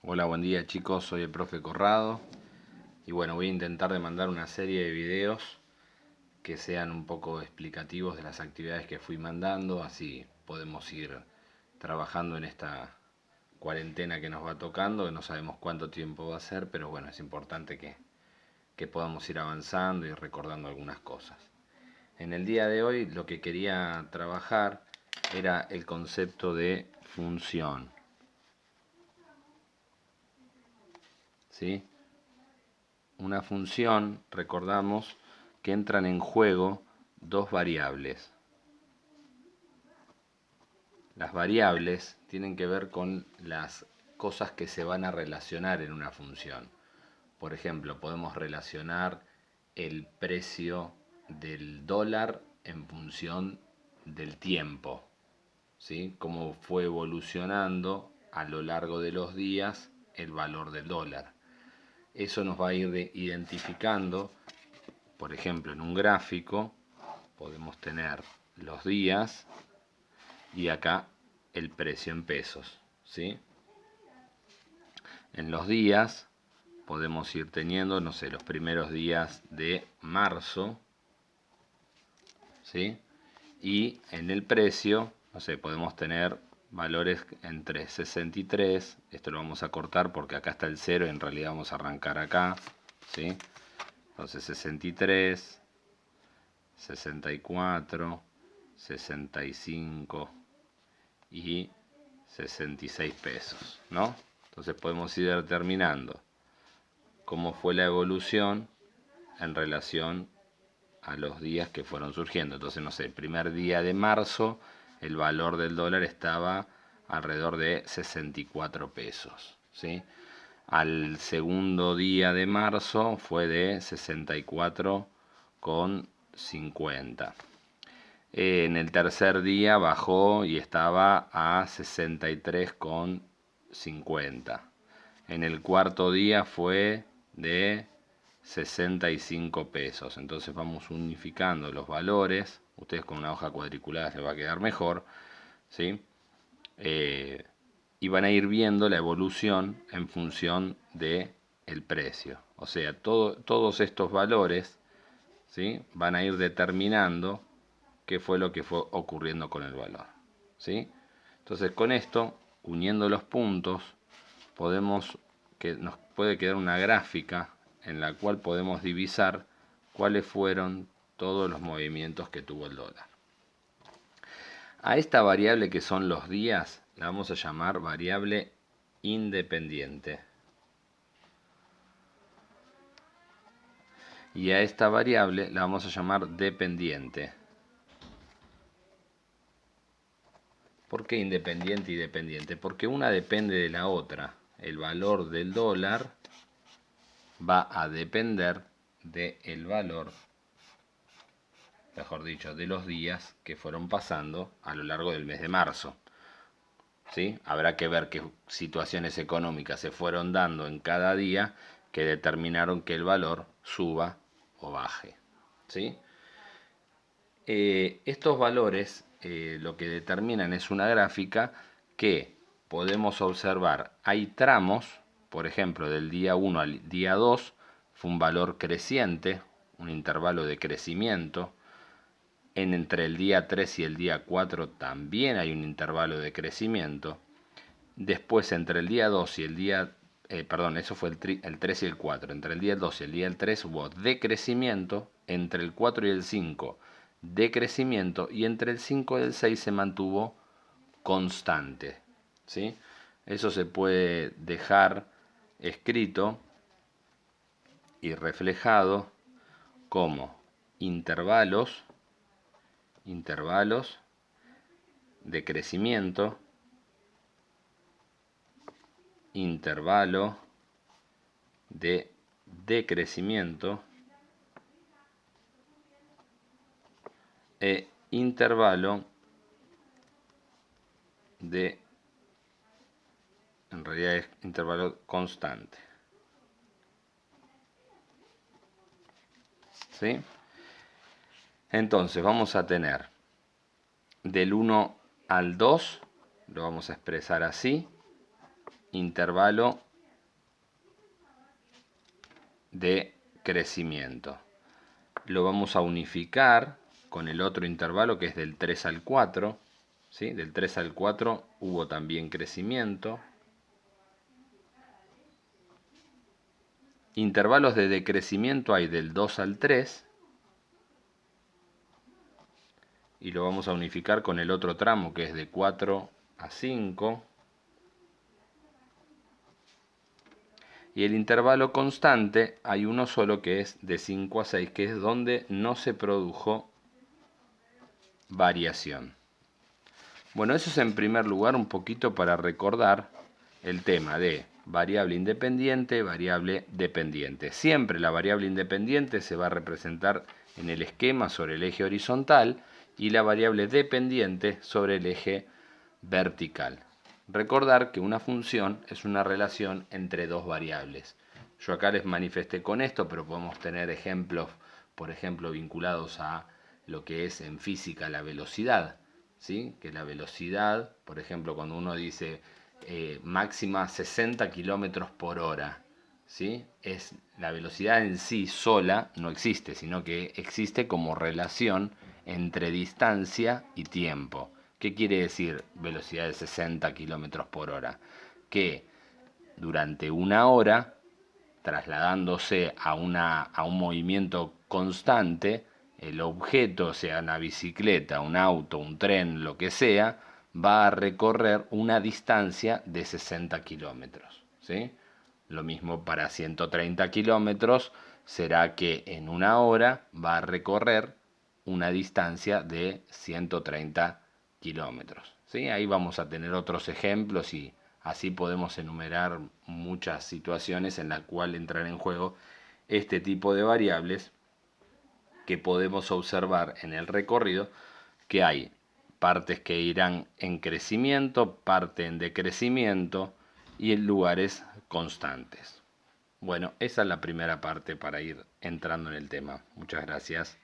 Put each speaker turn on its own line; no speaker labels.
Hola, buen día chicos, soy el profe Corrado y bueno, voy a intentar de mandar una serie de videos que sean un poco explicativos de las actividades que fui mandando, así podemos ir trabajando en esta cuarentena que nos va tocando, que no sabemos cuánto tiempo va a ser, pero bueno, es importante que podamos ir avanzando y recordando algunas cosas. En el día de hoy lo que quería trabajar era el concepto de función, ¿sí? Una función, recordamos, que entran en juego dos variables. Las variables tienen que ver con las cosas que se van a relacionar en una función. Por ejemplo, podemos relacionar el precio del dólar en función del tiempo, ¿sí? Cómo fue evolucionando a lo largo de los días el valor del dólar. Eso nos va a ir identificando. Por ejemplo, en un gráfico podemos tener los días y acá el precio en pesos, ¿sí? En los días podemos ir teniendo, no sé, los primeros días de marzo, ¿sí? Y en el precio, no sé, podemos tener valores entre 63, esto lo vamos a cortar porque acá está el 0 y en realidad vamos a arrancar acá, ¿sí? Entonces 63, 64, 65 y 66 pesos, ¿no? Entonces podemos ir determinando cómo fue la evolución en relación a los días que fueron surgiendo. Entonces, no sé, el primer día de marzo el valor del dólar estaba alrededor de 64 pesos, ¿sí? Al segundo día de marzo fue de 64,50. En el tercer día bajó y estaba a 63,50. En el cuarto día fue de 65 pesos. Entonces vamos unificando los valores. Ustedes con una hoja cuadriculada les va a quedar mejor, ¿sí? Y van a ir viendo la evolución en función de el precio. O sea, todos estos valores, ¿sí?, van a ir determinando qué fue lo que fue ocurriendo con el valor, ¿sí? Entonces con esto, uniendo los puntos, nos puede quedar una gráfica en la cual podemos divisar cuáles fueron todos los movimientos que tuvo el dólar. A esta variable que son los días la vamos a llamar variable independiente. Y a esta variable la vamos a llamar dependiente. ¿Por qué independiente y dependiente? Porque una depende de la otra. El valor del dólar va a depender del valor, mejor dicho, de los días que fueron pasando a lo largo del mes de marzo, ¿sí? Habrá que ver qué situaciones económicas se fueron dando en cada día que determinaron que el valor suba o baje, ¿sí? Estos valores lo que determinan es una gráfica que podemos observar. Hay tramos, por ejemplo, del día 1 al día 2 fue un valor creciente, un intervalo de crecimiento. Entre el día 3 y el día 4 también hay un intervalo de crecimiento. Después, entre el día 2 y el día... eso fue el 3 y el 4. Entre el día 2 y el día 3 hubo decrecimiento. Entre el 4 y el 5, decrecimiento. Y entre el 5 y el 6 se mantuvo constante, ¿sí? Eso se puede dejar escrito y reflejado como intervalos de crecimiento, intervalo de decrecimiento e intervalo de, en realidad es intervalo constante, ¿sí? Entonces vamos a tener del 1 al 2, lo vamos a expresar así, intervalo de crecimiento. Lo vamos a unificar con el otro intervalo que es del 3 al 4. ¿Sí? Del 3 al 4 hubo también crecimiento. Intervalos de decrecimiento hay del 2 al 3. Y lo vamos a unificar con el otro tramo que es de 4 a 5. Y el intervalo constante hay uno solo que es de 5 a 6, que es donde no se produjo variación. Bueno, eso es en primer lugar un poquito para recordar el tema de variable independiente, variable dependiente. Siempre la variable independiente se va a representar en el esquema sobre el eje horizontal y la variable dependiente sobre el eje vertical. Recordar que una función es una relación entre dos variables. Yo acá les manifesté con esto, pero podemos tener ejemplos, por ejemplo, vinculados a lo que es en física la velocidad. ¿Sí? Que la velocidad, por ejemplo, cuando uno dice máxima 60 kilómetros por hora, ¿sí? Es, la velocidad en sí sola no existe, sino que existe como relación entre distancia y tiempo. ¿Qué quiere decir velocidad de 60 kilómetros por hora? Que durante una hora, trasladándose a un movimiento constante, el objeto, sea una bicicleta, un auto, un tren, lo que sea, va a recorrer una distancia de 60 kilómetros. ¿Sí? Lo mismo para 130 kilómetros, será que en una hora va a recorrer una distancia de 130 kilómetros. ¿Sí? Ahí vamos a tener otros ejemplos y así podemos enumerar muchas situaciones en las cuales entran en juego este tipo de variables que podemos observar en el recorrido, que hay partes que irán en crecimiento, parte en decrecimiento y en lugares constantes. Bueno, esa es la primera parte para ir entrando en el tema. Muchas gracias.